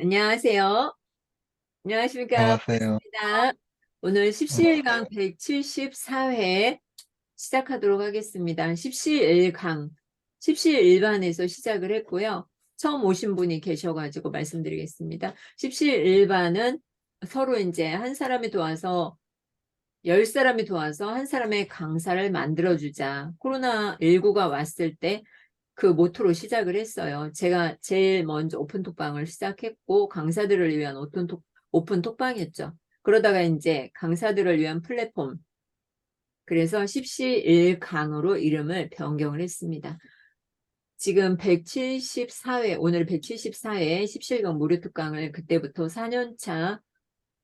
안녕하세요. 안녕하십니까. 안녕하세요. 반갑습니다. 오늘 십시일강 안녕하세요. 174회 시작하도록 하겠습니다. 십시일강, 십시일반에서 시작을 했고요. 처음 오신 분이 계셔가지고 말씀드리겠습니다. 십시일반은 서로 이제 한 사람이 도와서 10사람이 도와서 한 사람의 강사를 만들어주자. 코로나19가 왔을 때 그 모토로 시작을 했어요. 제가 제일 먼저 오픈톡방을 시작했고 강사들을 위한 오픈톡방이었죠. 그러다가 이제 강사들을 위한 플랫폼, 그래서 십시일강으로 이름을 변경을 했습니다. 지금 174회, 오늘 174회 십시일강 무료특강을 그때부터 4년차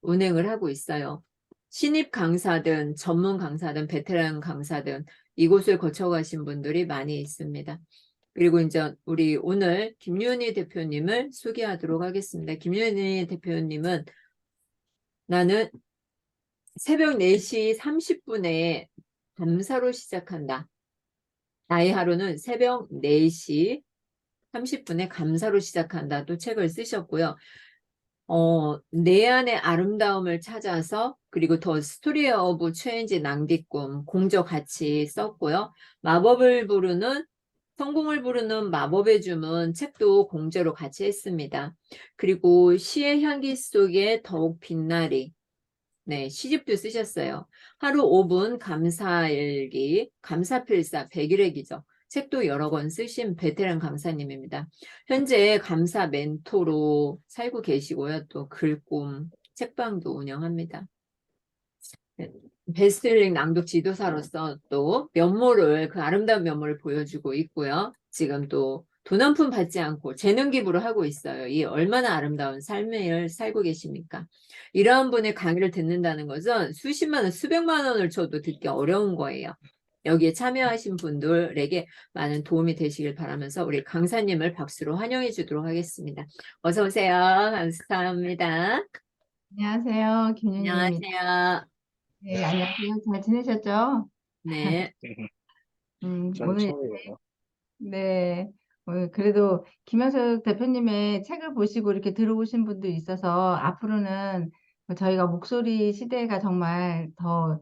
운행을 하고 있어요. 신입 강사든 전문 강사든 베테랑 강사든 이곳을 거쳐가신 분들이 많이 있습니다. 그리고 이제 우리 오늘 김윤희 대표님을 소개하도록 하겠습니다. 김윤희 대표님은 나는 새벽 4시 30분에 감사로 시작한다. 나의 하루는 새벽 4시 30분에 감사로 시작한다. 또 책을 쓰셨고요. 내 안의 아름다움을 찾아서 그리고 더 스토리 오브 체인지 낭디꿈 공저 같이 썼고요. 마법을 부르는 성공을 부르는 마법의 주문 책도 공저로 같이 했습니다. 그리고 시의 향기 속에 더욱 빛나리 네, 시집도 쓰셨어요. 하루 5분 감사일기, 감사필사 100일의기죠. 책도 여러 권 쓰신 베테랑 강사님입니다. 현재 감사 멘토로 살고 계시고요. 또 글꿈, 책방도 운영합니다. 네, 베스트셀링 낭독 지도사로서 또 면모를, 그 아름다운 면모를 보여주고 있고요. 지금 또 돈 한 푼 받지 않고 재능 기부를 하고 있어요. 이 얼마나 아름다운 삶을 살고 계십니까? 이러한 분의 강의를 듣는다는 것은 수십만 원, 수백만 원을 줘도 듣기 어려운 거예요. 여기에 참여하신 분들에게 많은 도움이 되시길 바라면서 우리 강사님을 박수로 환영해 주도록 하겠습니다. 어서 오세요. 감사합니다. 안녕하세요. 김윤희입니다. 안녕하세요. 네, 안녕하세요. 잘 지내셨죠? 네. 오늘 처음이에요. 네, 그래도 김현석 대표님의 책을 보시고 이렇게 들어오신 분도 있어서 앞으로는 저희가 목소리 시대가 정말 더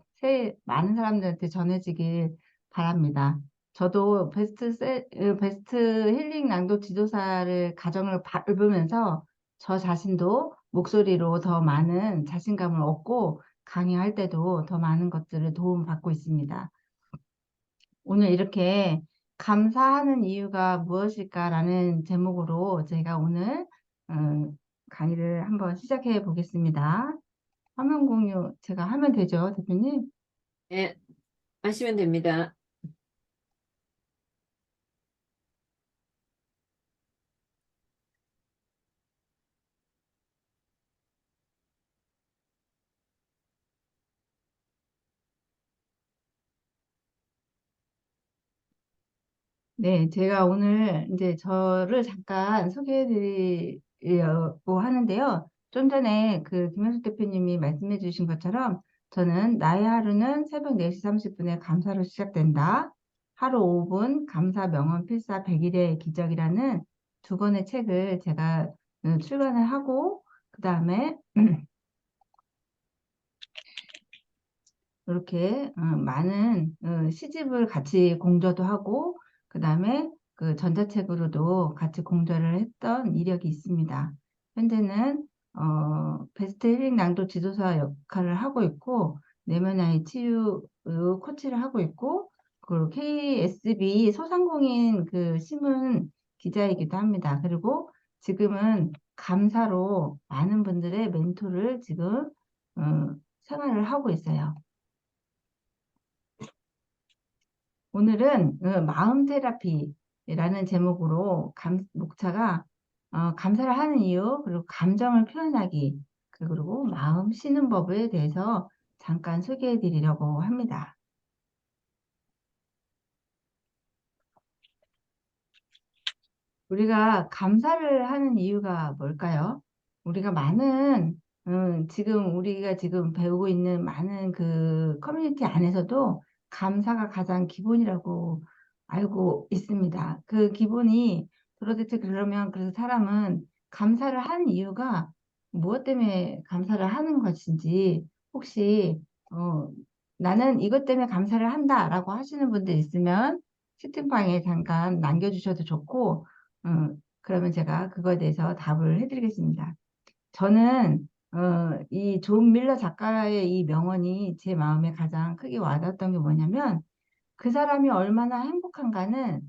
많은 사람들한테 전해지길 바랍니다. 저도 베스트 힐링 낭독 지도사를 과정을 밟으면서 저 자신도 목소리로 더 많은 자신감을 얻고 강의할 때도 더 많은 것들을 도움받고 있습니다. 오늘 이렇게 감사하는 이유가 무엇일까라는 제목으로 제가 오늘 강의를 한번 시작해 보겠습니다. 화면 공유 제가 하면 되죠, 대표님? 네, 하시면 됩니다. 네, 제가 오늘 이제 저를 잠깐 소개해 드리려고 하는데요. 좀 전에 그 김현숙 대표님이 말씀해 주신 것처럼 저는 나의 하루는 새벽 4시 30분에 감사로 시작된다. 하루 5분 감사 명언 필사 100일의 기적이라는 두 권의 책을 제가 출간을 하고 그다음에 이렇게 많은 시집을 같이 공저도 하고 그다음에 그 전자책으로도 같이 공저를 했던 이력이 있습니다. 현재는 베스트 힐링 낭독 지도사 역할을 하고 있고 내면의 치유 코치를 하고 있고 그리고 KSB 소상공인 그 신문 기자이기도 합니다. 그리고 지금은 감사로 많은 분들의 멘토를 지금 생활을 하고 있어요. 오늘은 마음 테라피라는 제목으로 목차가 감사를 하는 이유, 그리고 감정을 표현하기, 그리고 마음 쉬는 법에 대해서 잠깐 소개해 드리려고 합니다. 우리가 감사를 하는 이유가 뭘까요? 우리가 지금 우리가 지금 배우고 있는 많은 그 커뮤니티 안에서도 감사가 가장 기본이라고 알고 있습니다. 그 기본이 도대체 그러면 그래서 사람은 감사를 한 이유가 무엇 때문에 감사를 하는 것인지 혹시 나는 이것 때문에 감사를 한다라고 하시는 분들 있으면 채팅방에 잠깐 남겨주셔도 좋고 그러면 제가 그거에 대해서 답을 해드리겠습니다. 저는 이 존 밀러 작가의 이 명언이 제 마음에 가장 크게 와닿았던 게 뭐냐면 그 사람이 얼마나 행복한가는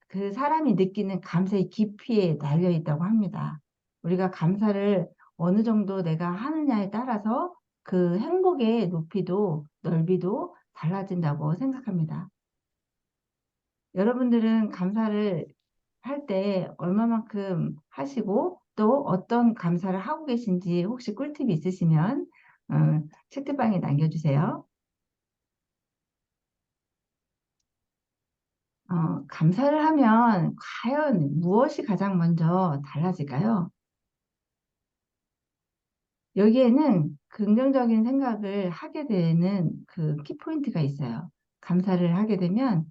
그 사람이 느끼는 감사의 깊이에 달려 있다고 합니다. 우리가 감사를 어느 정도 내가 하느냐에 따라서 그 행복의 높이도 넓이도 달라진다고 생각합니다. 여러분들은 감사를 할 때 얼마만큼 하시고 또 어떤 감사를 하고 계신지 혹시 꿀팁이 있으시면 채팅방에 남겨주세요. 감사를 하면 과연 무엇이 가장 먼저 달라질까요? 여기에는 긍정적인 생각을 하게 되는 그 키포인트가 있어요. 감사를 하게 되면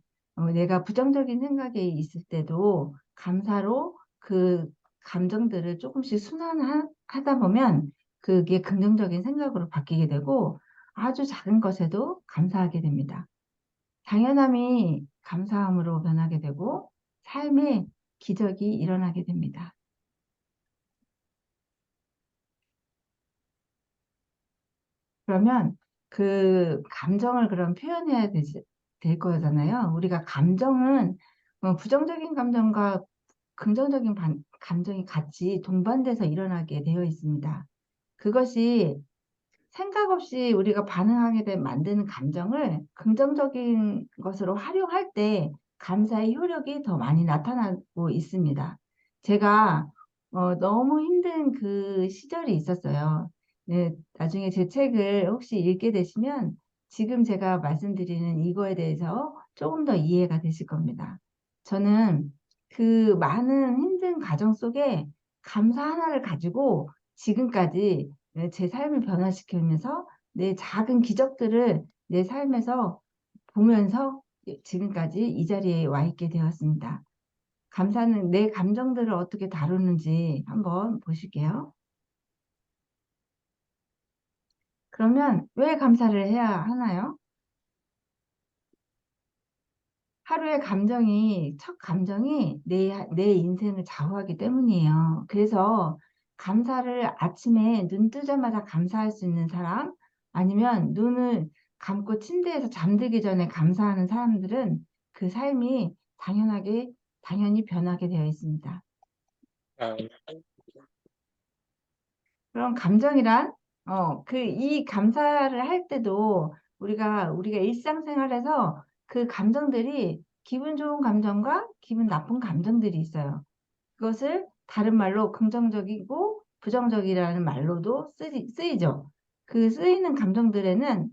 내가 부정적인 생각이 있을 때도 감사로 그 감정들을 조금씩 순환하다 보면 그게 긍정적인 생각으로 바뀌게 되고 아주 작은 것에도 감사하게 됩니다. 당연함이 감사함으로 변하게 되고 삶에 기적이 일어나게 됩니다. 그러면 그 감정을 그럼 표현해야 될 거잖아요. 우리가 감정은 부정적인 감정과 긍정적인 감정이 같이 동반돼서 일어나게 되어 있습니다. 그것이 생각 없이 우리가 반응하게 된 만드는 감정을 긍정적인 것으로 활용할 때 감사의 효력이 더 많이 나타나고 있습니다. 제가 너무 힘든 그 시절이 있었어요. 네, 나중에 제 책을 혹시 읽게 되시면 지금 제가 말씀드리는 이거에 대해서 조금 더 이해가 되실 겁니다. 저는 그 많은 힘든 과정 속에 감사 하나를 가지고 지금까지 제 삶을 변화시키면서 내 작은 기적들을 내 삶에서 보면서 지금까지 이 자리에 와 있게 되었습니다. 감사는 내 감정들을 어떻게 다루는지 한번 보실게요. 그러면 왜 감사를 해야 하나요? 하루의 첫 감정이 내 인생을 좌우하기 때문이에요. 그래서 감사를 아침에 눈 뜨자마자 감사할 수 있는 사람, 아니면 눈을 감고 침대에서 잠들기 전에 감사하는 사람들은 그 삶이 당연히 변하게 되어 있습니다. 아, 그럼 감정이란, 이 감사를 할 때도 우리가 일상생활에서 그 감정들이 기분 좋은 감정과 기분 나쁜 감정들이 있어요. 그것을 다른 말로 긍정적이고 부정적이라는 말로도 쓰이죠. 그 쓰이는 감정들에는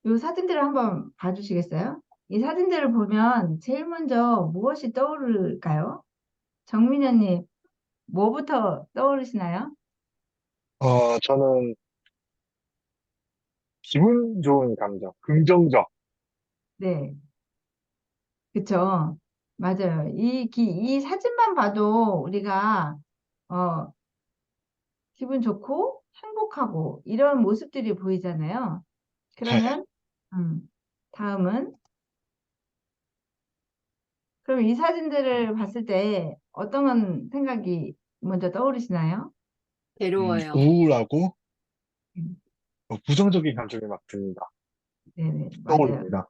이 사진들을 한번 봐주시겠어요? 이 사진들을 보면 제일 먼저 무엇이 떠오를까요? 정민현님, 뭐부터 떠오르시나요? 저는 기분 좋은 감정, 긍정적. 네, 그쵸. 맞아요. 이 사진만 봐도 우리가, 어, 기분 좋고 행복하고 이런 모습들이 보이잖아요. 네. 그러면, 다음은, 그럼 이 사진들을 봤을 때 어떤 생각이 먼저 떠오르시나요? 괴로워요. 우울하고 음, 부정적인 감정이 막 듭니다. 네네, 맞아요. 떠오릅니다.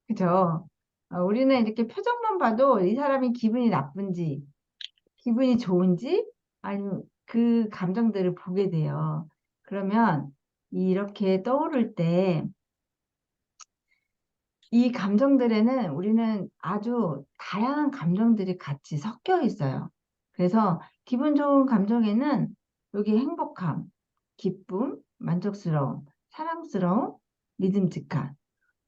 그죠. 우리는 이렇게 표정만 봐도 이 사람이 기분이 나쁜지, 기분이 좋은지, 아니면 그 감정들을 보게 돼요. 그러면 이렇게 떠오를 때 이 감정들에는 우리는 아주 다양한 감정들이 같이 섞여 있어요. 그래서 기분 좋은 감정에는 여기 행복함, 기쁨, 만족스러움, 사랑스러움, 믿음직함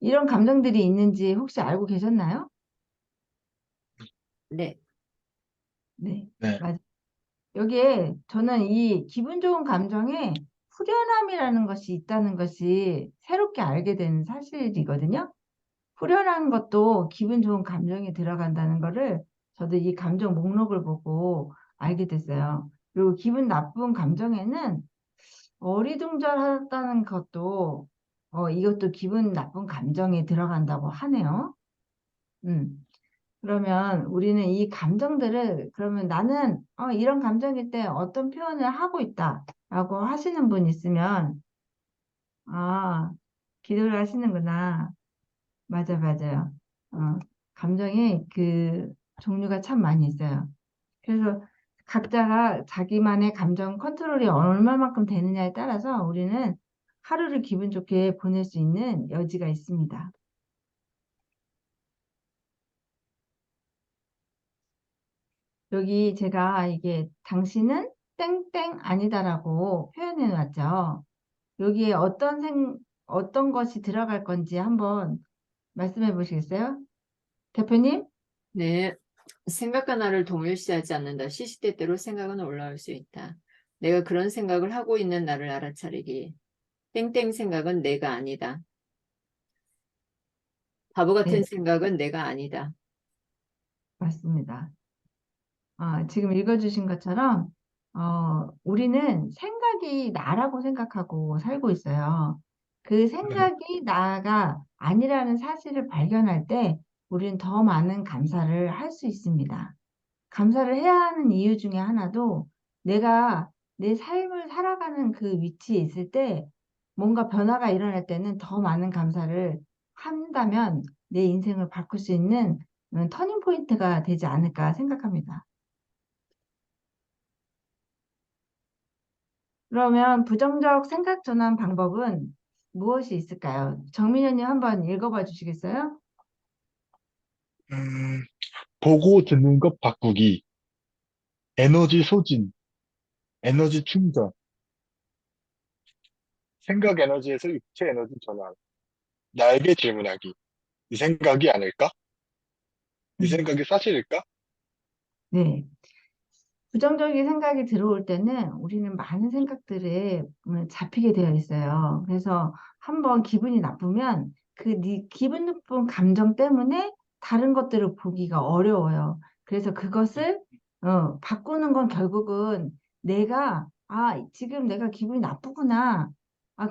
이런 감정들이 있는지 혹시 알고 계셨나요? 네. 네, 네. 맞아요. 여기에 저는 이 기분 좋은 감정에 후련함이라는 것이 있다는 것이 새롭게 알게 된 사실이거든요. 후련한 것도 기분 좋은 감정이 들어간다는 거를 저도 이 감정 목록을 보고 알게 됐어요. 그리고 기분 나쁜 감정에는 어리둥절하다는 것도 이것도 기분 나쁜 감정에 들어간다고 하네요. 음. 그러면 우리는 이 감정들을 그러면 나는 이런 감정일 때 어떤 표현을 하고 있다라고 하시는 분 있으면 아, 기도를 하시는구나. 맞아, 맞아요. 어, 감정의 그 종류가 참 많이 있어요. 그래서 각자가 자기만의 감정 컨트롤이 얼마만큼 되느냐에 따라서 우리는 하루를 기분 좋게 보낼 수 있는 여지가 있습니다. 여기 제가 이게 당신은 땡땡 아니다라고 표현해 놨죠. 여기에 어떤 것이 들어갈 건지 한번 말씀해 보시겠어요? 대표님? 네. 생각과 나를 동일시하지 않는다. 시시때때로 생각은 올라올 수 있다. 내가 그런 생각을 하고 있는 나를 알아차리기. 땡땡 생각은 내가 아니다. 바보 같은 네, 생각은 내가 아니다. 맞습니다. 지금 읽어주신 것처럼, 우리는 생각이 나라고 생각하고 살고 있어요. 그 네. 생각이 나가 아니라는 사실을 발견할 때 우리는 더 많은 감사를 할 수 있습니다. 감사를 해야 하는 이유 중에 하나도 내가 내 삶을 살아가는 그 위치에 있을 때 뭔가 변화가 일어날 때는 더 많은 감사를 한다면 내 인생을 바꿀 수 있는 터닝 포인트가 되지 않을까 생각합니다. 그러면 부정적 생각 전환 방법은 무엇이 있을까요? 정민현님 한번 읽어봐 주시겠어요? 음, 보고 듣는 것 바꾸기, 에너지 소진, 에너지 충전, 생각 에너지에서 육체 에너지 전환, 나에게 질문하기. 이 생각이 아닐까? 이 음, 생각이 사실일까? 네. 부정적인 생각이 들어올 때는 우리는 많은 생각들에 잡히게 되어 있어요. 그래서 한번 기분이 나쁘면 기분 나쁜 감정 때문에 다른 것들을 보기가 어려워요. 그래서 그것을 바꾸는 건 결국은 지금 내가 기분이 나쁘구나.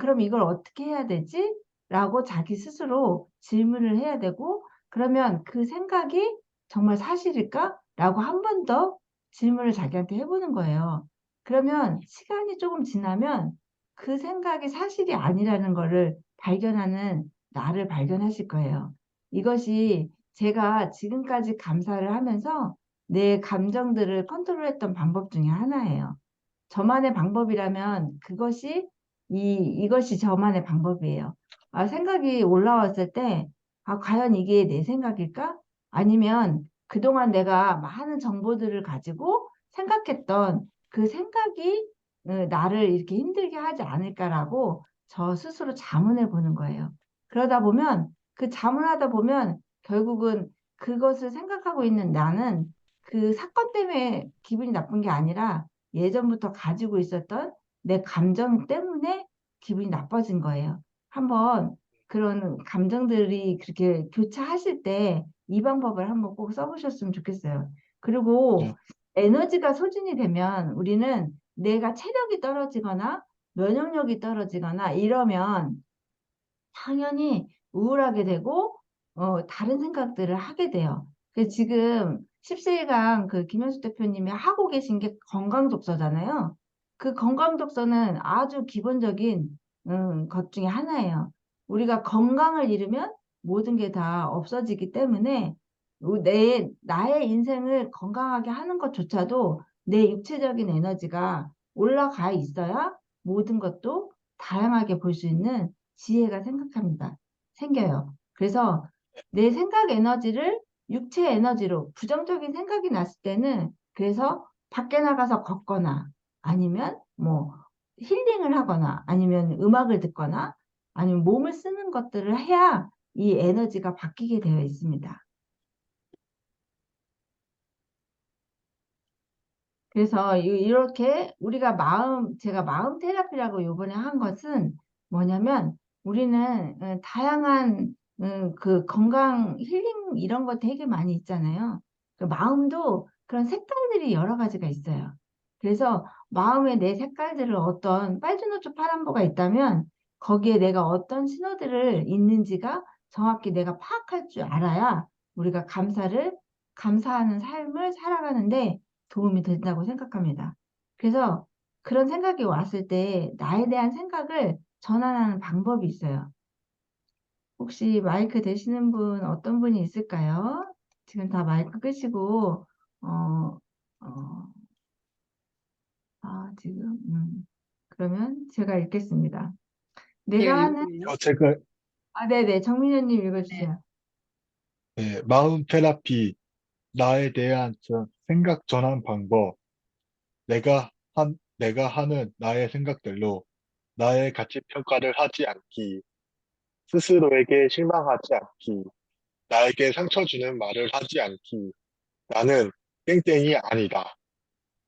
그럼 이걸 어떻게 해야 되지? 라고 자기 스스로 질문을 해야 되고, 그러면 그 생각이 정말 사실일까? 라고 한 번 더 질문을 자기한테 해보는 거예요. 그러면 시간이 조금 지나면 그 생각이 사실이 아니라는 거를 발견하는 나를 발견하실 거예요. 이것이 제가 지금까지 감사를 하면서 내 감정들을 컨트롤했던 방법 중에 하나예요. 저만의 방법이라면 이것이 저만의 방법이에요. 생각이 올라왔을 때, 과연 이게 내 생각일까? 아니면 그동안 내가 많은 정보들을 가지고 생각했던 그 생각이 나를 이렇게 힘들게 하지 않을까라고 저 스스로 자문해 보는 거예요. 그러다 보면 그 자문하다 보면 결국은 그것을 생각하고 있는 나는 그 사건 때문에 기분이 나쁜 게 아니라 예전부터 가지고 있었던 내 감정 때문에 기분이 나빠진 거예요. 한번 그런 감정들이 그렇게 교차하실 때 이 방법을 한번 꼭 써보셨으면 좋겠어요. 그리고 네. 에너지가 소진이 되면 우리는 내가 체력이 떨어지거나 면역력이 떨어지거나 이러면 당연히 우울하게 되고 다른 생각들을 하게 돼요. 그래서 지금 10세일강 그 김현수 대표님이 하고 계신 게 건강 독서잖아요. 그 건강 독서는 아주 기본적인 것 중에 하나예요. 우리가 건강을 잃으면 모든 게 다 없어지기 때문에 나의 인생을 건강하게 하는 것조차도 내 육체적인 에너지가 올라가 있어야 모든 것도 다양하게 볼 수 있는 지혜가 생겨요. 그래서 내 생각 에너지를 육체 에너지로 부정적인 생각이 났을 때는 그래서 밖에 나가서 걷거나 아니면 뭐 힐링을 하거나 아니면 음악을 듣거나 아니면 몸을 쓰는 것들을 해야 이 에너지가 바뀌게 되어 있습니다. 그래서 이렇게 우리가 제가 마음 테라피라고 요번에 한 것은 뭐냐면 우리는 다양한 그 건강 힐링 이런 거 되게 많이 있잖아요. 그 마음도 그런 색깔들이 여러 가지가 있어요. 그래서 마음의 내 색깔들을 어떤 빨주노초 파란보가 있다면 거기에 내가 어떤 신호들을 있는지가 정확히 내가 파악할 줄 알아야 우리가 감사하는 삶을 살아가는데 도움이 된다고 생각합니다. 그래서 그런 생각이 왔을 때 나에 대한 생각을 전환하는 방법이 있어요. 혹시 마이크 되시는 분 어떤 분이 있을까요? 지금 다 마이크 끄시고 어, 어, 지금 그러면 제가 읽겠습니다. 제가 내가 하는 읽을게요. 제가 네네 정민현님 네. 읽어주세요. 마음 테라피, 나에 대한 생각 전환 방법, 내가 하는 나의 생각들로 나의 가치 평가를 하지 않기, 스스로에게 실망하지 않기, 나에게 상처 주는 말을 하지 않기, 나는 땡땡이 아니다.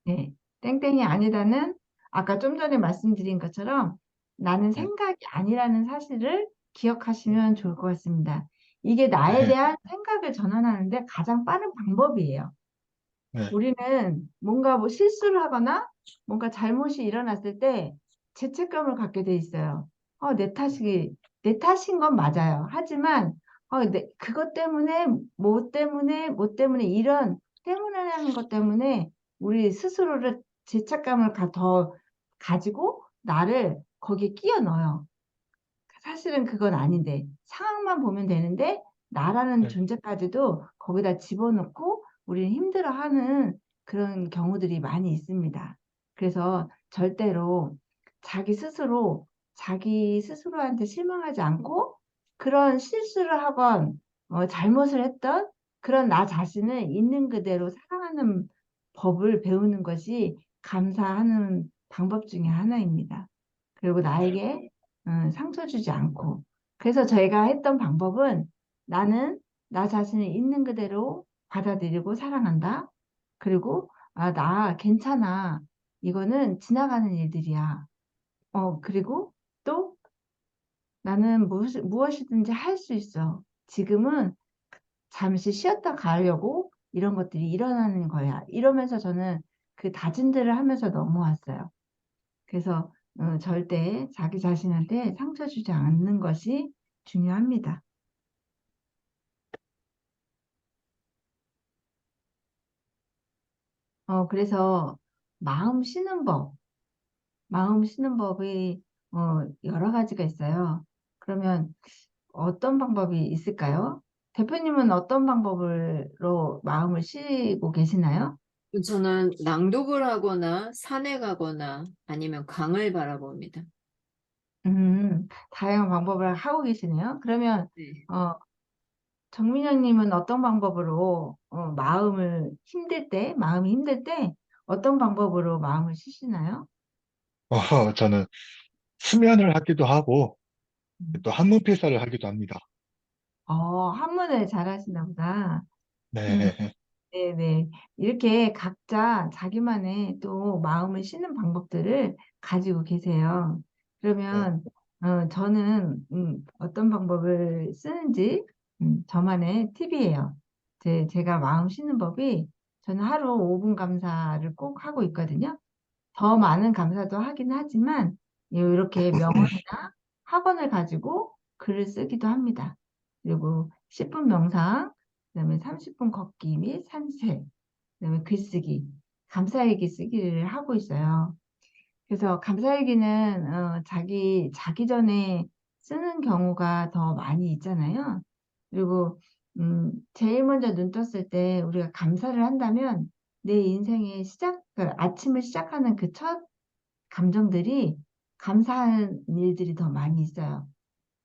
네, 땡땡이 아니다는 아까 좀 전에 말씀드린 것처럼 나는 네, 생각이 아니라는 사실을 기억하시면 좋을 것 같습니다. 이게 나에 네, 대한 생각을 전환하는데 가장 빠른 방법이에요. 네, 우리는 뭔가 뭐 실수를 하거나 뭔가 잘못이 일어났을 때 죄책감을 갖게 돼 있어요. 내 탓인 건 맞아요. 하지만 그것 때문에 뭐 때문에 이런 때문에라는 것 때문에 우리 스스로를 죄책감을 더 가지고 나를 거기에 끼워 넣어요. 사실은 그건 아닌데 상황만 보면 되는데 나라는 네, 존재까지도 거기다 집어넣고 우리는 힘들어하는 그런 경우들이 많이 있습니다. 그래서 절대로 자기 스스로한테 실망하지 않고 그런 실수를 하건 잘못을 했던 그런 나 자신을 있는 그대로 사랑하는 법을 배우는 것이 감사하는 방법 중에 하나입니다. 그리고 네, 나에게 상처 주지 않고. 그래서 저희가 했던 방법은 나는 나 자신을 있는 그대로 받아들이고 사랑한다. 그리고 나 괜찮아. 이거는 지나가는 일들이야. 그리고 또 나는 무엇이든지 할 수 있어. 지금은 잠시 쉬었다 가려고 이런 것들이 일어나는 거야. 이러면서 저는 그 다짐들을 하면서 넘어왔어요. 그래서 절대 자기 자신한테 상처 주지 않는 것이 중요합니다. 그래서 마음 쉬는 법, 마음 쉬는 법이 여러 가지가 있어요. 그러면 어떤 방법이 있을까요? 대표님은 어떤 방법으로 마음을 쉬고 계시나요? 저는 낭독을 하거나 산에 가거나 아니면 강을 바라봅니다. 다양한 방법을 하고 계시네요. 그러면 네. 어, 정민영님은 어떤 방법으로 마음이 힘들 때 어떤 방법으로 마음을 쉬시나요? 저는 수면을 하기도 하고, 음. 또 한문 필사를 하기도 합니다. 한문을 잘하시나 보다. 음, 네, 네네. 이렇게 각자 자기만의 또 마음을 쉬는 방법들을 가지고 계세요. 네, 그러면 저는 어떤 방법을 쓰는지 저만의 팁이에요. 제가 마음 쉬는 법이 저는 하루 5분 감사를 꼭 하고 있거든요. 더 많은 감사도 하긴 하지만 이렇게 명언이나 학원을 가지고 글을 쓰기도 합니다. 그리고 10분 명상, 그다음에 30분 걷기 및 산책, 그다음에 글쓰기, 감사일기 쓰기를 하고 있어요. 그래서 감사일기는 자기 전에 쓰는 경우가 더 많이 있잖아요. 그리고 제일 먼저 눈 떴을 때 우리가 감사를 한다면 내 인생의 그 아침을 시작하는 그 첫 감정들이 감사한 일들이 더 많이 있어요.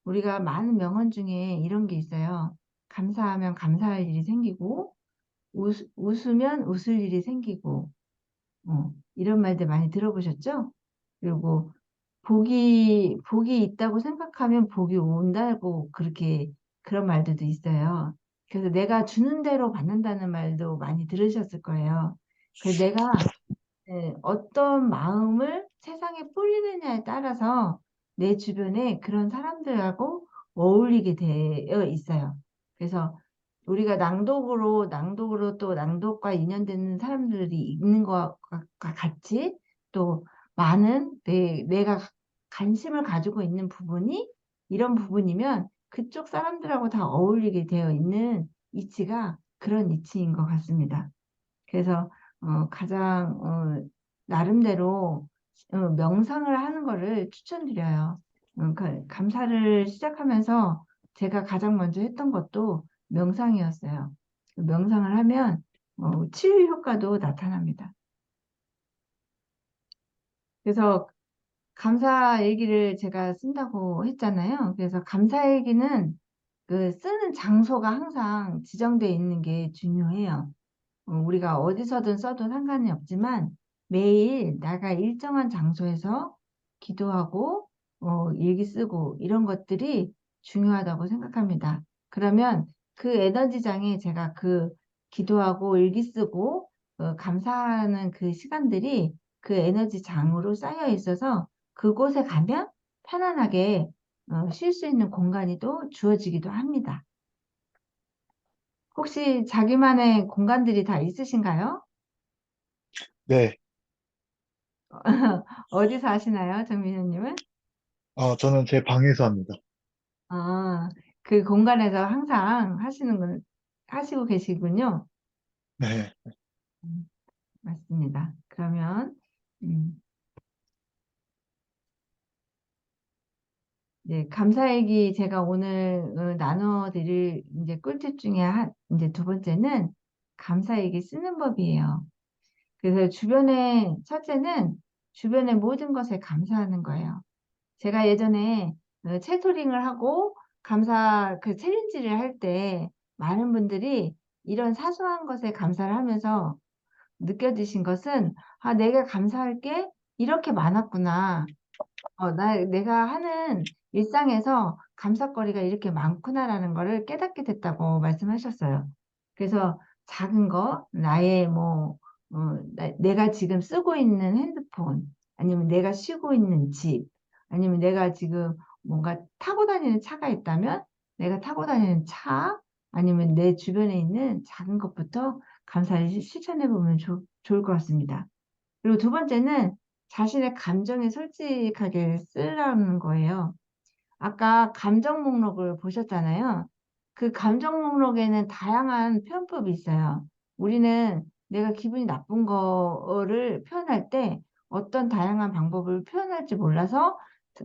우리가 많은 명언 중에 이런 게 있어요. 감사하면 감사할 일이 생기고 웃으면 웃을 일이 생기고 이런 말들 많이 들어보셨죠? 그리고 복이 있다고 생각하면 복이 온다고 그런 말들도 있어요. 그래서 내가 주는 대로 받는다는 말도 많이 들으셨을 거예요. 그래서 내가 어떤 마음을 세상에 뿌리느냐에 따라서 내 주변에 그런 사람들하고 어울리게 되어 있어요. 그래서 우리가 낭독으로 또 낭독과 인연되는 사람들이 있는 것과 같이 또 많은 내가 관심을 가지고 있는 부분이 이런 부분이면 그쪽 사람들하고 다 어울리게 되어 있는 이치가 그런 이치인 것 같습니다. 그래서 가장 나름대로 명상을 하는 거를 추천드려요. 감사를 시작하면서 제가 가장 먼저 했던 것도 명상이었어요. 명상을 하면 치유 효과도 나타납니다. 그래서 감사 일기를 제가 쓴다고 했잖아요. 그래서 감사 일기는 그 쓰는 장소가 항상 지정되어 있는 게 중요해요. 우리가 어디서든 써도 상관이 없지만 매일 내가 일정한 장소에서 기도하고 일기 쓰고 이런 것들이 중요하다고 생각합니다. 그러면 그 에너지장에 제가 그 기도하고 일기 쓰고 감사하는 그 시간들이 그 에너지장으로 쌓여 있어서 그곳에 가면 편안하게 쉴 수 있는 공간이 또 주어지기도 합니다. 혹시 자기만의 공간들이 다 있으신가요? 네, 어디서 하시나요, 정민현님은? 저는 제 방에서 합니다. 아, 그 공간에서 항상 하시고 계시군요. 네, 음, 맞습니다. 그러면, 음, 네, 감사일기 제가 오늘 나눠드릴 이제 꿀팁 중에 이제 두 번째는 감사일기 쓰는 법이에요. 그래서 첫째는 주변의 모든 것에 감사하는 거예요. 제가 예전에 채토링을 하고 그 챌린지를 할 때 많은 분들이 이런 사소한 것에 감사를 하면서 느껴지신 것은 내가 감사할 게 이렇게 많았구나. 내가 하는 일상에서 감사거리가 이렇게 많구나라는 거를 깨닫게 됐다고 말씀하셨어요. 그래서 작은 거, 나의 내가 지금 쓰고 있는 핸드폰, 아니면 내가 쉬고 있는 집, 아니면 내가 지금 뭔가 타고 다니는 차가 있다면 내가 타고 다니는 차, 아니면 내 주변에 있는 작은 것부터 감사를 실천해 보면 좋을 것 같습니다. 그리고 두 번째는 자신의 감정에 솔직하게 쓰라는 거예요. 아까 감정 목록을 보셨잖아요. 그 감정 목록에는 다양한 표현법이 있어요. 우리는 내가 기분이 나쁜 거를 표현할 때 어떤 다양한 방법을 표현할지 몰라서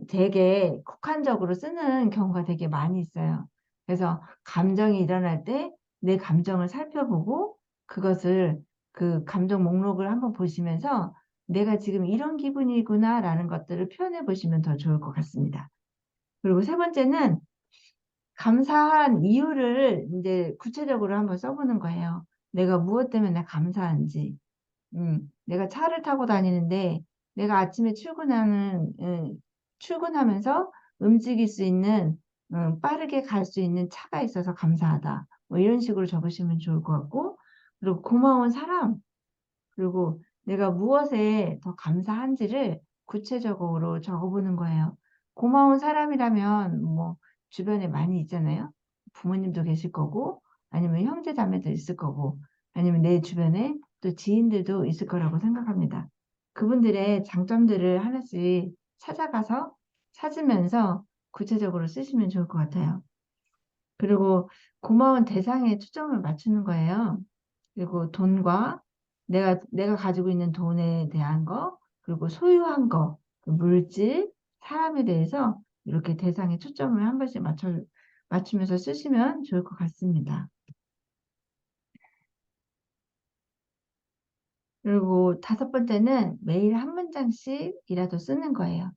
되게 국한적으로 쓰는 경우가 되게 많이 있어요. 그래서 감정이 일어날 때 내 감정을 살펴보고 그것을 그 감정 목록을 한번 보시면서 내가 지금 이런 기분이구나라는 것들을 표현해 보시면 더 좋을 것 같습니다. 그리고 세 번째는 감사한 이유를 이제 구체적으로 한번 써보는 거예요. 내가 무엇 때문에 감사한지. 내가 차를 타고 다니는데 내가 아침에 출근하면서 움직일 수 있는, 빠르게 갈 수 있는 차가 있어서 감사하다. 뭐 이런 식으로 적으시면 좋을 것 같고, 그리고 고마운 사람, 그리고 내가 무엇에 더 감사한지를 구체적으로 적어보는 거예요. 고마운 사람이라면 뭐 주변에 많이 있잖아요. 부모님도 계실 거고, 아니면 형제 자매도 있을 거고, 아니면 내 주변에 또 지인들도 있을 거라고 생각합니다. 그분들의 장점들을 하나씩 찾으면서 구체적으로 쓰시면 좋을 것 같아요. 그리고 고마운 대상에 초점을 맞추는 거예요. 그리고 돈과 내가 가지고 있는 돈에 대한 거, 그리고 소유한 거, 그 물질, 사람에 대해서 이렇게 대상에 초점을 한 번씩 맞추면서 쓰시면 좋을 것 같습니다. 그리고 다섯 번째는 매일 한 문장씩이라도 쓰는 거예요.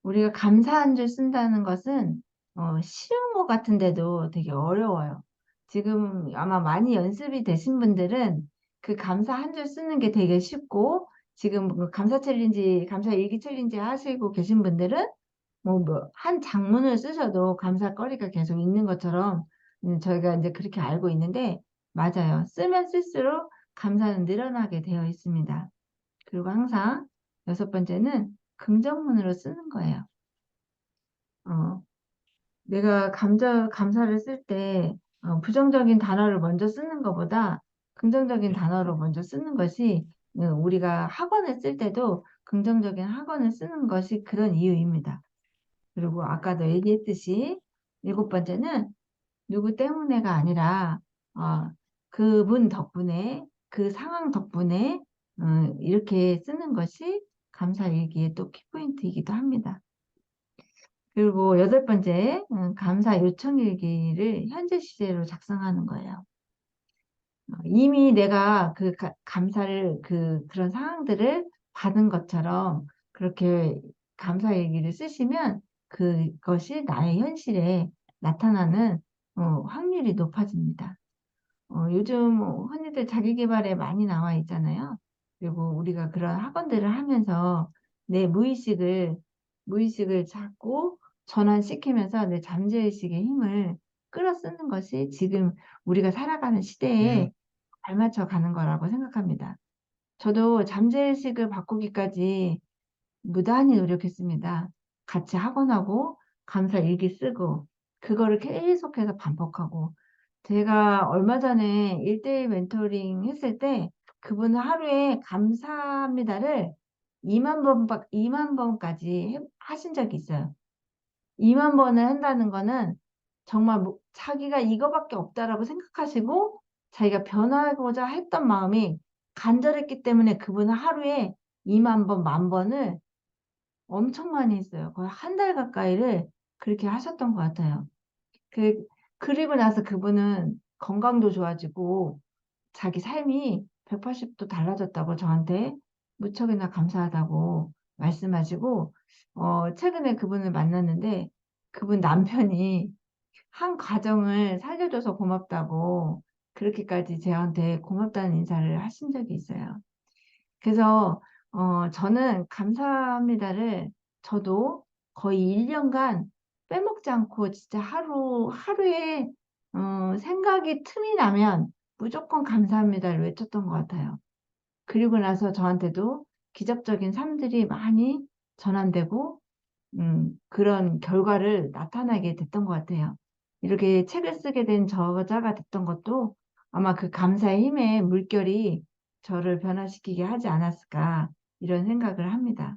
우리가 감사한 줄 쓴다는 것은 쉬운 것 같은데도 되게 어려워요. 지금 아마 많이 연습이 되신 분들은 그 감사 한 줄 쓰는 게 되게 쉽고, 지금 그 감사 일기 챌린지 하시고 계신 분들은 한 장문을 쓰셔도 감사거리가 계속 있는 것처럼 저희가 이제 그렇게 알고 있는데, 맞아요. 쓰면 쓸수록 감사는 늘어나게 되어 있습니다. 그리고 항상 여섯 번째는 긍정문으로 쓰는 거예요. 어, 내가 감사를 쓸 때 부정적인 단어를 먼저 쓰는 것보다 긍정적인 단어를 먼저 쓰는 것이 우리가 학원을 쓸 때도 긍정적인 학원을 쓰는 것이 그런 이유입니다. 그리고 아까도 얘기했듯이 7번째는 누구 때문에가 아니라 그분 덕분에 그 상황 덕분에 이렇게 쓰는 것이 감사일기의 또 키포인트이기도 합니다. 그리고 8번째 감사 요청일기를 현재 시제로 작성하는 거예요. 이미 내가 그 감사를 그런 상황들을 받은 것처럼 그렇게 감사일기를 쓰시면 그것이 나의 현실에 나타나는 확률이 높아집니다. 요즘 흔히들 자기계발에 많이 나와 있잖아요. 그리고 우리가 그런 학원들을 하면서 내 무의식을 자꾸 전환시키면서 내 잠재의식의 힘을 끌어 쓰는 것이 지금 우리가 살아가는 시대에 음, 발맞춰 가는 거라고 생각합니다. 저도 잠재의식을 바꾸기까지 무단히 노력했습니다. 같이 학원하고 감사 일기 쓰고 그거를 계속해서 반복하고 제가 얼마 전에 1대1 멘토링 했을 때 그분은 하루에 감사합니다를 2만 번까지 하신 적이 있어요. 2만 번을 한다는 거는 정말 자기가 이거밖에 없다라고 생각하시고 자기가 변하고자 했던 마음이 간절했기 때문에 그분은 하루에 2만 번, 만 번을 엄청 많이 했어요. 거의 한 달 가까이를 그렇게 하셨던 것 같아요. 그, 그리고 나서 그분은 건강도 좋아지고 자기 삶이 180도 달라졌다고 저한테 무척이나 감사하다고 말씀하시고, 최근에 그분을 만났는데 그분 남편이 한 가정을 살려줘서 고맙다고 그렇게까지 저한테 고맙다는 인사를 하신 적이 있어요. 그래서 저는 감사합니다를 저도 거의 1년간 빼먹지 않고 진짜 하루에 생각이 틈이 나면 무조건 감사합니다를 외쳤던 것 같아요. 그리고 나서 저한테도 기적적인 삶들이 많이 전환되고 그런 결과를 나타나게 됐던 것 같아요. 이렇게 책을 쓰게 된 저자가 됐던 것도 아마 그 감사의 힘의 물결이 저를 변화시키게 하지 않았을까 이런 생각을 합니다.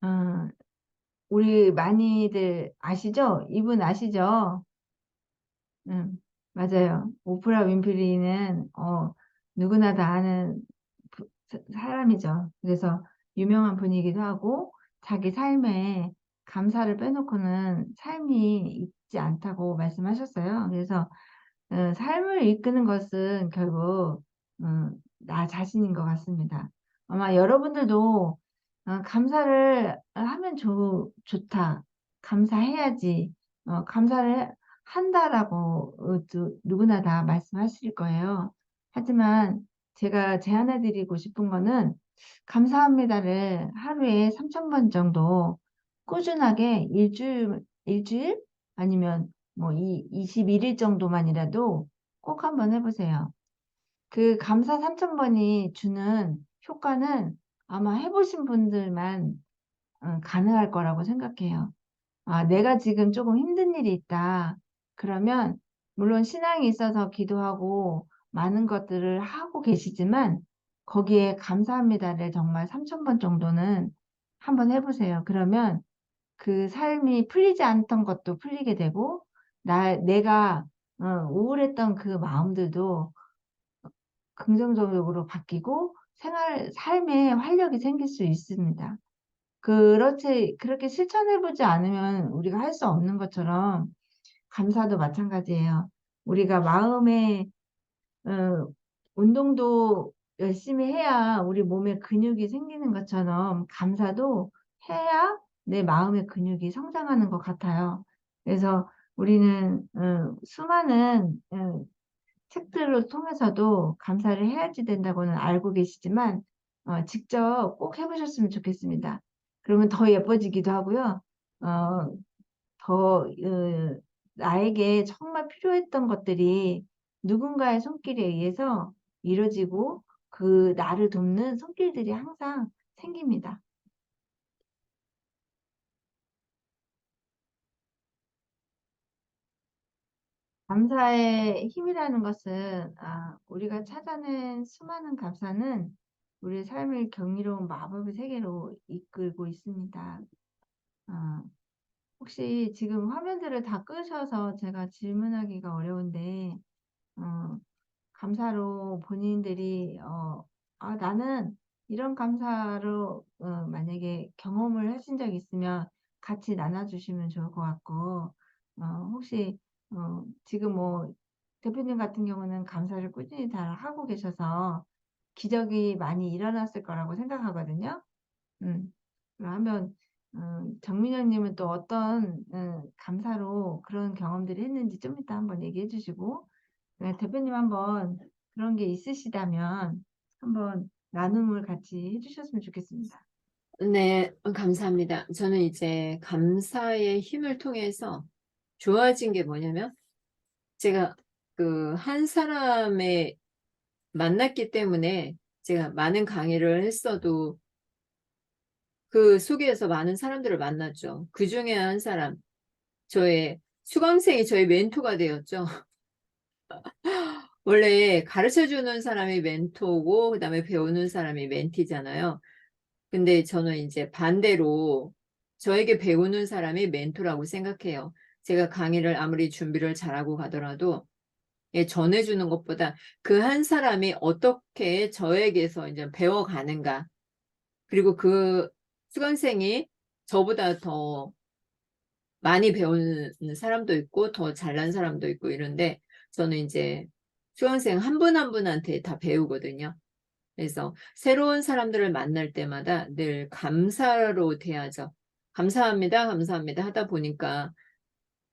어, 우리 많이들 아시죠? 이분 아시죠? 맞아요. 오프라 윈프리는 누구나 다 아는 사람이죠. 그래서 유명한 분이기도 하고 자기 삶에 감사를 빼놓고는 삶이 있지 않다고 말씀하셨어요. 그래서 삶을 이끄는 것은 결국 나 자신인 것 같습니다. 아마 여러분들도 감사를 하면 좋다. 감사해야지. 감사를 한다라고 누구나 다 말씀하실 거예요. 하지만 제가 제안해 드리고 싶은 거는 감사합니다를 하루에 3,000번 정도 꾸준하게 일주일 아니면 뭐 21일 정도만이라도 꼭 한번 해보세요. 그 감사 3,000번이 주는 효과는 아마 해보신 분들만 가능할 거라고 생각해요. 내가 지금 조금 힘든 일이 있다. 그러면 물론 신앙이 있어서 기도하고 많은 것들을 하고 계시지만 거기에 감사합니다를 정말 3,000번 정도는 한번 해보세요. 그러면 그 삶이 풀리지 않던 것도 풀리게 되고 내가 우울했던 그 마음들도 긍정적으로 바뀌고 삶에 활력이 생길 수 있습니다. 그렇게 실천해보지 않으면 우리가 할 수 없는 것처럼 감사도 마찬가지예요. 우리가 마음의 운동도 열심히 해야 우리 몸에 근육이 생기는 것처럼 감사도 해야 내 마음의 근육이 성장하는 것 같아요. 그래서 우리는 수많은 책들을 통해서도 감사를 해야지 된다고는 알고 계시지만 직접 꼭 해보셨으면 좋겠습니다. 그러면 더 예뻐지기도 하고요. 어, 나에게 정말 필요했던 것들이 누군가의 손길에 의해서 이루어지고 그 나를 돕는 손길들이 항상 생깁니다. 감사의 힘이라는 것은 우리가 찾아낸 수많은 감사는 우리의 삶을 경이로운 마법의 세계로 이끌고 있습니다. 아, 혹시 지금 화면들을 다 끄셔서 제가 질문하기가 어려운데 어, 감사로 본인들이 나는 이런 감사로 만약에 경험을 하신 적 있으면 같이 나눠주시면 좋을 것 같고 혹시 지금 뭐 대표님 같은 경우는 감사를 꾸준히 잘 하고 계셔서 기적이 많이 일어났을 거라고 생각하거든요. 음. 그러면 정민영님은 또 어떤 감사로 그런 경험들을 했는지 좀 이따 한번 얘기해 주시고 네, 대표님 한번 그런 게 있으시다면 한번 나눔을 같이 해주셨으면 좋겠습니다. 네, 감사합니다. 저는 이제 감사의 힘을 통해서 좋아진 게 뭐냐면 제가 그 한 사람의 만났기 때문에 제가 많은 강의를 했어도 그 속에서 많은 사람들을 만났죠. 그 중에 한 사람, 저의 수강생이 저의 멘토가 되었죠. 원래 가르쳐주는 사람이 멘토고, 그 다음에 배우는 사람이 멘티잖아요. 근데 저는 이제 반대로 저에게 배우는 사람이 멘토라고 생각해요. 제가 강의를 아무리 준비를 잘하고 가더라도 예, 전해주는 것보다 그 한 사람이 어떻게 저에게서 이제 배워가는가. 그리고 그 수강생이 저보다 더 많이 배우는 사람도 있고 더 잘난 사람도 있고 이런데 저는 이제 수강생 한 분 한 분한테 다 배우거든요. 그래서 새로운 사람들을 만날 때마다 늘 감사로 대하죠. 감사합니다, 감사합니다 하다 보니까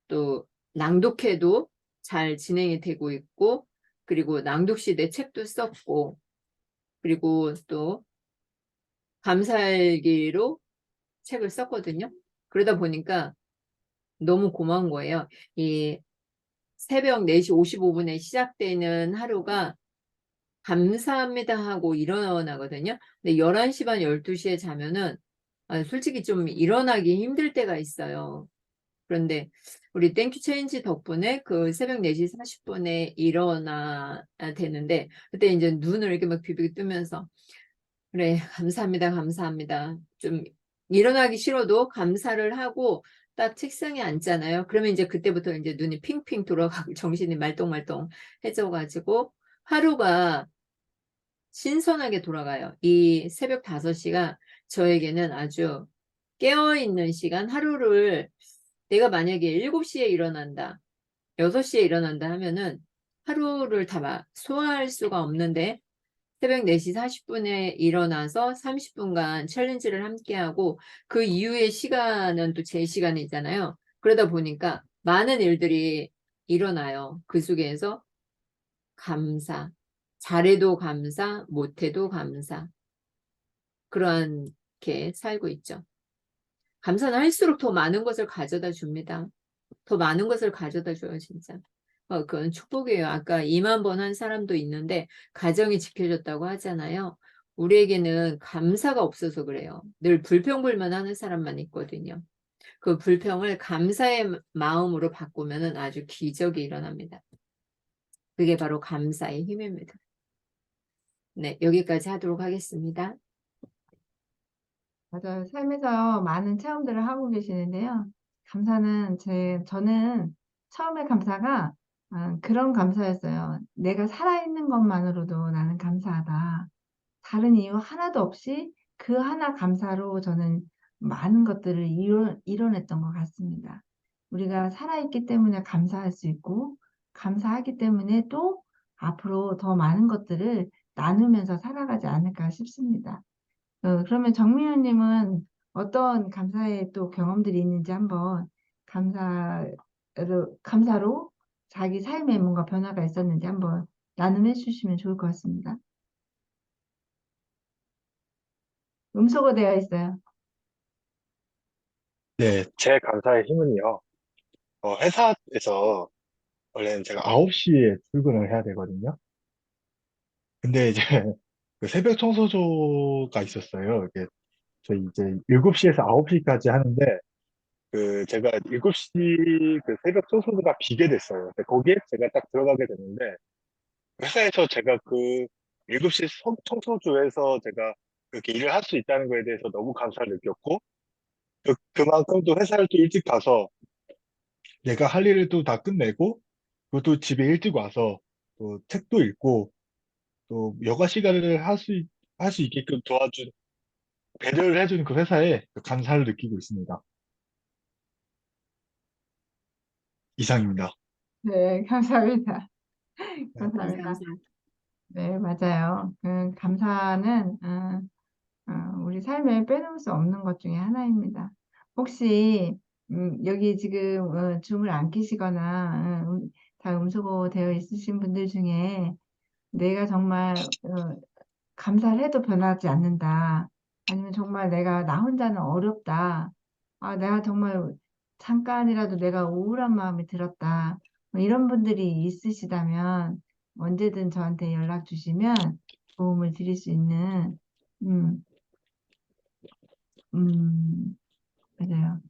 또 낭독회도 잘 진행이 되고 있고 그리고 낭독시대 책도 썼고 그리고 또 감사일기로 책을 썼거든요. 그러다 보니까 너무 고마운 거예요. 이 새벽 4시 55분에 시작되는 하루가 감사합니다 하고 일어나거든요. 근데 11시 반 12시에 자면은 솔직히 좀 일어나기 힘들 때가 있어요. 그런데 우리 땡큐 체인지 덕분에 그 새벽 4시 40분에 일어나 되는데 그때 이제 눈을 이렇게 막 비비고 뜨면서 그래 감사합니다 감사합니다 좀 일어나기 싫어도 감사를 하고 딱 책상에 앉잖아요. 그러면 이제 그때부터 이제 눈이 핑핑 돌아가고 정신이 말똥말똥 해져가지고 하루가 신선하게 돌아가요. 이 새벽 5시가 저에게는 아주 깨어있는 시간, 하루를 내가 만약에 7시에 일어난다, 6시에 일어난다 하면은 하루를 다 소화할 수가 없는데 새벽 4시 40분에 일어나서 30분간 챌린지를 함께하고 그 이후의 시간은 또 제 시간이잖아요. 그러다 보니까 많은 일들이 일어나요. 그 속에서 감사, 잘해도 감사, 못해도 감사. 그렇게 살고 있죠. 감사는 할수록 더 많은 것을 가져다 줍니다. 더 많은 것을 가져다 줘요, 진짜. 그건 축복이에요. 아까 2만 번 한 사람도 있는데 가정이 지켜졌다고 하잖아요. 우리에게는 감사가 없어서 그래요. 늘 불평불만하는 사람만 있거든요. 그 불평을 감사의 마음으로 바꾸면 아주 기적이 일어납니다. 그게 바로 감사의 힘입니다. 네, 여기까지 하도록 하겠습니다. 맞아요. 삶에서 많은 체험들을 하고 계시는데요. 감사는 저는 처음에 감사가 그런 감사였어요. 내가 살아있는 것만으로도 나는 감사하다. 다른 이유 하나도 없이 그 하나 감사로 저는 많은 것들을 이뤄냈던 것 같습니다. 우리가 살아있기 때문에 감사할 수 있고, 감사하기 때문에 또 앞으로 더 많은 것들을 나누면서 살아가지 않을까 싶습니다. 그러면 정민호님은 어떤 감사의 또 경험들이 있는지 한번 감사로 자기 삶에 뭔가 변화가 있었는지 한번 나눔해 주시면 좋을 것 같습니다. 음소거 되어 있어요. 네, 제 감사의 힘은요. 회사에서 원래는 제가 9시에 출근을 해야 되거든요. 근데 이제 그 새벽 청소조가 있었어요. 이게 저희 이제 7시에서 9시까지 하는데 제가 7시 그 새벽 소소가 비게 됐어요. 근데 거기에 제가 딱 들어가게 됐는데, 회사에서 제가 그 7시 청소조에서 제가 그렇게 일을 할 수 있다는 거에 대해서 너무 감사를 느꼈고, 그만큼 또 회사를 또 일찍 가서 내가 할 일을 또 다 끝내고, 그리고 또 집에 일찍 와서 또 책도 읽고, 또 여가 시간을 할 수 있게끔 배려를 해준 그 회사에 감사를 느끼고 있습니다. 이상입니다. 네, 감사합니다. 네. 감사합니다. 네, 맞아요. 감사는 우리 삶에 빼놓을 수 없는 것 중에 하나입니다. 혹시 여기 지금 줌을 안 키시거나 다 음소거 되어 있으신 분들 중에 내가 정말 감사를 해도 변하지 않는다. 아니면 정말 내가 나 혼자는 어렵다. 아, 내가 정말 잠깐이라도 내가 우울한 마음이 들었다. 뭐 이런 분들이 있으시다면 언제든 저한테 연락 주시면 도움을 드릴 수 있는, 음, 음, 맞아요.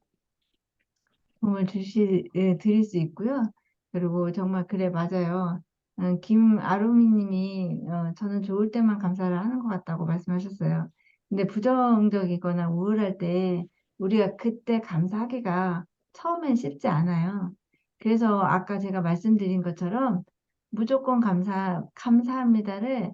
드릴 수 있고요. 그리고 정말 그래, 맞아요. 김아루미 님이 저는 좋을 때만 감사를 하는 것 같다고 말씀하셨어요. 근데 부정적이거나 우울할 때 우리가 그때 감사하기가 처음엔 쉽지 않아요. 그래서 아까 제가 말씀드린 것처럼 무조건 감사합니다를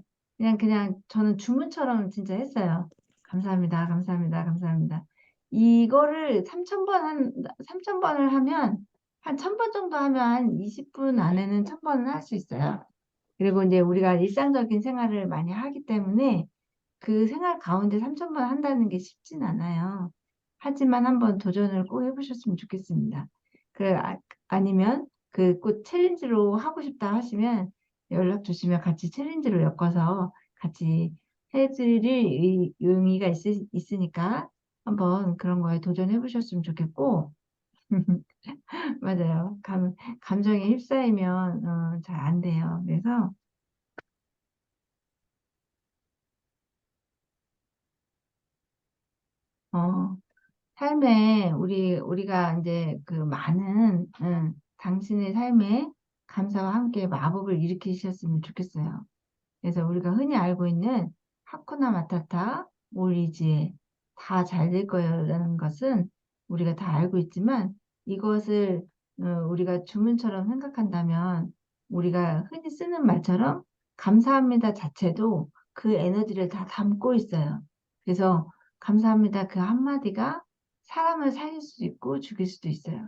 그냥 저는 주문처럼 진짜 했어요. 감사합니다, 감사합니다, 감사합니다. 이거를 3,000번을 하면 한 1,000번 정도 하면 한 20분 안에는 1,000번은 할 수 있어요. 그리고 이제 우리가 일상적인 생활을 많이 하기 때문에 그 생활 가운데 3,000번 한다는 게 쉽진 않아요. 하지만 한번 도전을 꼭 해보셨으면 좋겠습니다. 그 아니면 그 꼭 챌린지로 하고 싶다 하시면 연락 주시면 같이 챌린지로 엮어서 같이 해드릴 의미가 있으니까 한번 그런 거에 도전해 보셨으면 좋겠고, 맞아요. 감정에 휩싸이면 잘 안 돼요. 그래서 어, 삶에 우리가 이제 그 많은 당신의 삶에 감사와 함께 마법을 일으키셨으면 좋겠어요. 그래서 우리가 흔히 알고 있는 하쿠나 마타타, 올리지에 다 잘 될 거라는 것은 우리가 다 알고 있지만 이것을 우리가 주문처럼 생각한다면 우리가 흔히 쓰는 말처럼 감사합니다 자체도 그 에너지를 다 담고 있어요. 그래서 감사합니다 그 한마디가 사람을 살릴 수도 있고 죽일 수도 있어요.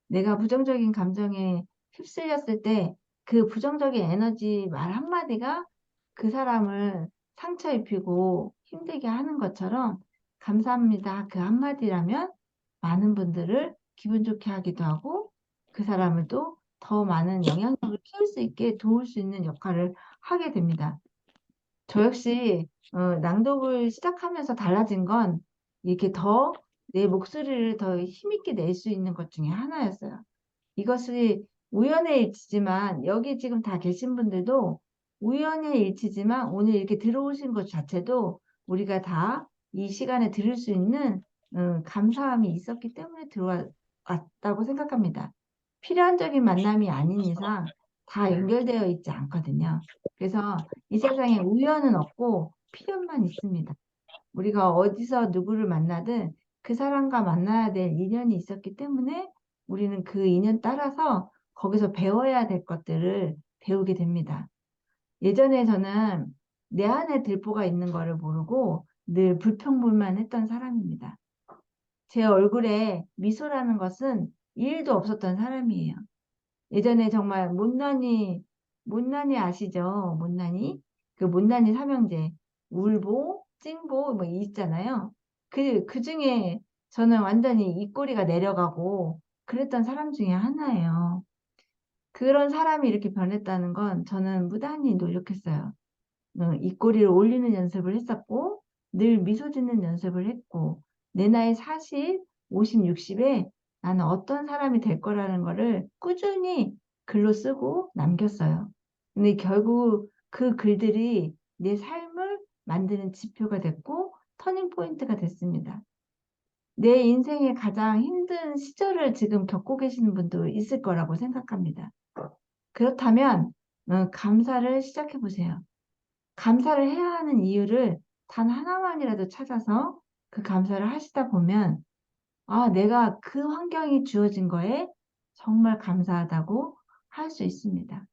내가 부정적인 감정에 휩쓸렸을 때 그 부정적인 에너지 말 한마디가 그 사람을 상처 입히고 힘들게 하는 것처럼 감사합니다. 그 한마디라면 많은 분들을 기분 좋게 하기도 하고 그 사람을 또 더 많은 영향력을 키울 수 있게 도울 수 있는 역할을 하게 됩니다. 저 역시 낭독을 시작하면서 달라진 건 이렇게 더 내 목소리를 더 힘있게 낼 수 있는 것 중에 하나였어요. 이것이 우연의 일치지만 여기 지금 다 계신 분들도 우연의 일치지만 오늘 이렇게 들어오신 것 자체도 우리가 다 이 시간에 들을 수 있는 감사함이 있었기 때문에 들어왔다고 생각합니다. 필연적인 만남이 아닌 이상 다 연결되어 있지 않거든요. 그래서 이 세상에 우연은 없고 필연만 있습니다. 우리가 어디서 누구를 만나든 그 사람과 만나야 될 인연이 있었기 때문에 우리는 그 인연 따라서 거기서 배워야 될 것들을 배우게 됩니다. 예전에 저는 내 안에 들보가 있는 거를 모르고 늘 불평불만했던 사람입니다. 제 얼굴에 미소라는 것은 일도 없었던 사람이에요. 예전에 정말 못난이 아시죠? 못난이? 그 못난이 삼형제. 울보, 찡보, 뭐 있잖아요. 그 중에 저는 완전히 입꼬리가 내려가고 그랬던 사람 중에 하나예요. 그런 사람이 이렇게 변했다는 건 저는 무단히 노력했어요. 입꼬리를 올리는 연습을 했었고, 늘 미소 짓는 연습을 했고, 내 나이 40, 50, 60에 나는 어떤 사람이 될 거라는 거를 꾸준히 글로 쓰고 남겼어요. 근데 결국 그 글들이 내 삶을 만드는 지표가 됐고, 터닝 포인트가 됐습니다. 내 인생의 가장 힘든 시절을 지금 겪고 계시는 분도 있을 거라고 생각합니다. 그렇다면 감사를 시작해 보세요. 감사를 해야 하는 이유를 단 하나만이라도 찾아서 그 감사를 하시다 보면 아, 내가 그 환경이 주어진 거에 정말 감사하다고 할 수 있습니다.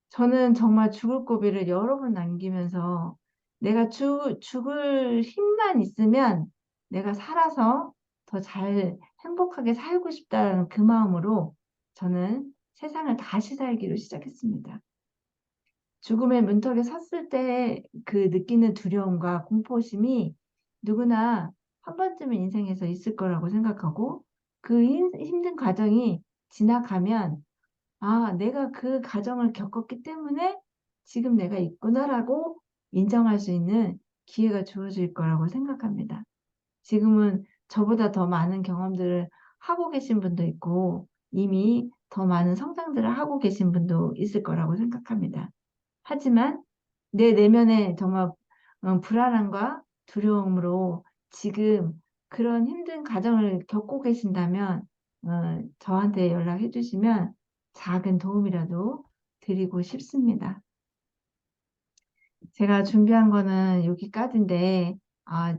저는 정말 죽을 고비를 여러 번 남기면서 내가 죽을 힘만 있으면 내가 살아서 더 잘 행복하게 살고 싶다는 그 마음으로 저는 세상을 다시 살기로 시작했습니다. 죽음의 문턱에 섰을 때 그 느끼는 두려움과 공포심이 누구나 한 번쯤은 인생에서 있을 거라고 생각하고 그 힘든 과정이 지나가면 아, 내가 그 과정을 겪었기 때문에 지금 내가 있구나라고 인정할 수 있는 기회가 주어질 거라고 생각합니다. 지금은 저보다 더 많은 경험들을 하고 계신 분도 있고 이미 더 많은 성장들을 하고 계신 분도 있을 거라고 생각합니다. 하지만 내 내면에 정말 불안함과 두려움으로 지금 그런 힘든 과정을 겪고 계신다면 저한테 연락해 주시면 작은 도움이라도 드리고 싶습니다. 제가 준비한 거는 여기까지인데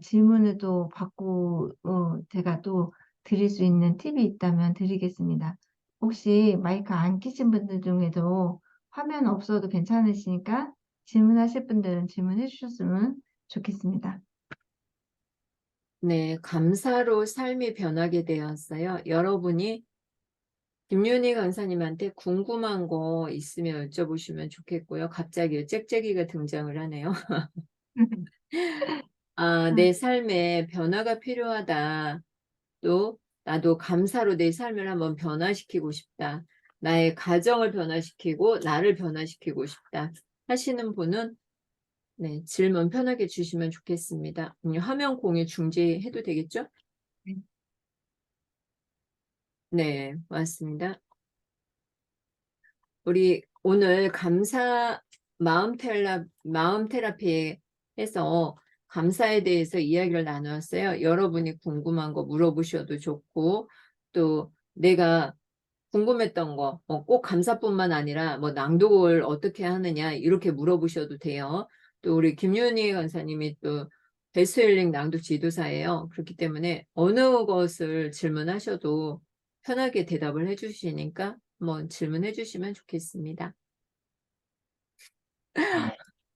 질문을 또 받고 제가 또 드릴 수 있는 팁이 있다면 드리겠습니다. 혹시 마이크 안 켜신 분들 중에도 화면 없어도 괜찮으시니까 질문하실 분들은 질문해 주셨으면 좋겠습니다. 네, 감사로 삶이 변하게 되었어요. 여러분이 김윤희 강사님한테 궁금한 거 있으면 여쭤보시면 좋겠고요. 갑자기 짹짹이가 등장을 하네요. 내 삶에 변화가 필요하다. 또 나도 감사로 내 삶을 한번 변화시키고 싶다. 나의 가정을 변화시키고 나를 변화시키고 싶다. 하시는 분은 네, 질문 편하게 주시면 좋겠습니다. 화면 공유 중지해도 되겠죠? 네. 네, 맞습니다. 우리 오늘 감사 마음 테라피에서 감사에 대해서 이야기를 나누었어요. 여러분이 궁금한 거 물어보셔도 좋고, 또 내가 궁금했던 거, 꼭 감사뿐만 아니라 뭐 낭독을 어떻게 하느냐 이렇게 물어보셔도 돼요. 또 우리 김윤희 강사님이 또 베스트셀링 낭독 지도사예요. 그렇기 때문에 어느 것을 질문하셔도 편하게 대답을 해주시니까 한번 질문해 주시면 좋겠습니다.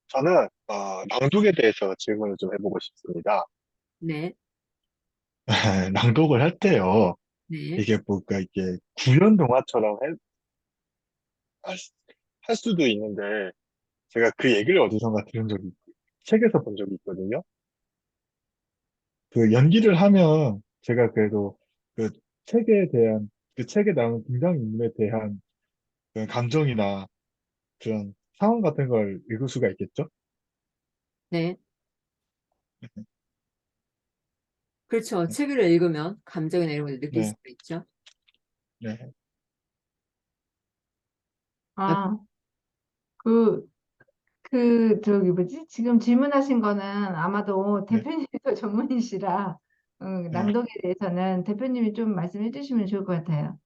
저는 낭독에 대해서 질문을 좀 해보고 싶습니다. 네, 낭독을 할 때요. 네, 이게 뭔가 이게 구연 동화처럼 할, 할 수도 있는데 제가 그 얘기를 어디선가 들은 적이 책에서 본 적이 있거든요. 그 연기를 하면 제가 그래도 그 책에 대한 그 책에 나오는 등장인물에 대한 그런 감정이나 그런 상황 같은 걸 읽을 수가 있겠죠? 네. 그렇죠. 책을 읽으면 감정이나 이런 걸 느낄 네, 수가 있죠. 네, 아, 아, 저기 뭐지? 지금 질문하신 거는 아마도 네, 대표님이 더 전문이시라 네. 낭독에 대해서는 대표님이 좀 말씀해 주시면 좋을 것 같아요.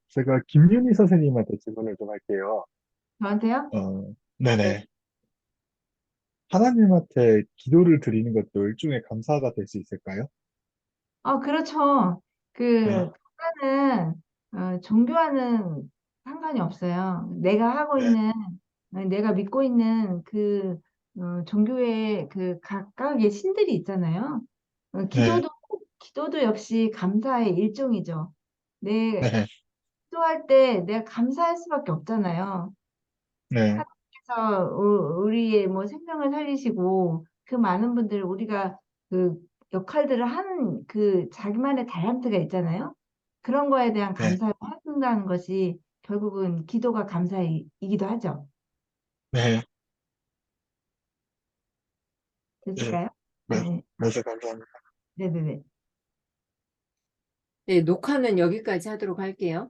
제가 김윤희 선생님한테 질문을 좀 할게요. 저한테요? 네. 네네. 하나님한테 기도를 드리는 것도 일종의 감사가 될 수 있을까요? 그렇죠. 네, 감사는 종교와는 상관이 없어요. 네, 내가 믿고 있는 종교의 그 각각의 신들이 있잖아요. 네, 기도도 역시 감사의 일종이죠. 내 네, 기도할 때 내가 감사할 수밖에 없잖아요. 네, 하나님께서 우리의 뭐 생명을 살리시고 그 많은 분들 우리가 그 역할들을 하는 그 자기만의 달란트가 있잖아요. 그런 거에 대한 네, 감사를 한다는 것이 결국은 기도가 감사이기도 하죠. 네, 네, 됐을까요? 네, 네, 그래서 감사합니다. 네네네. 네, 녹화는 여기까지 하도록 할게요.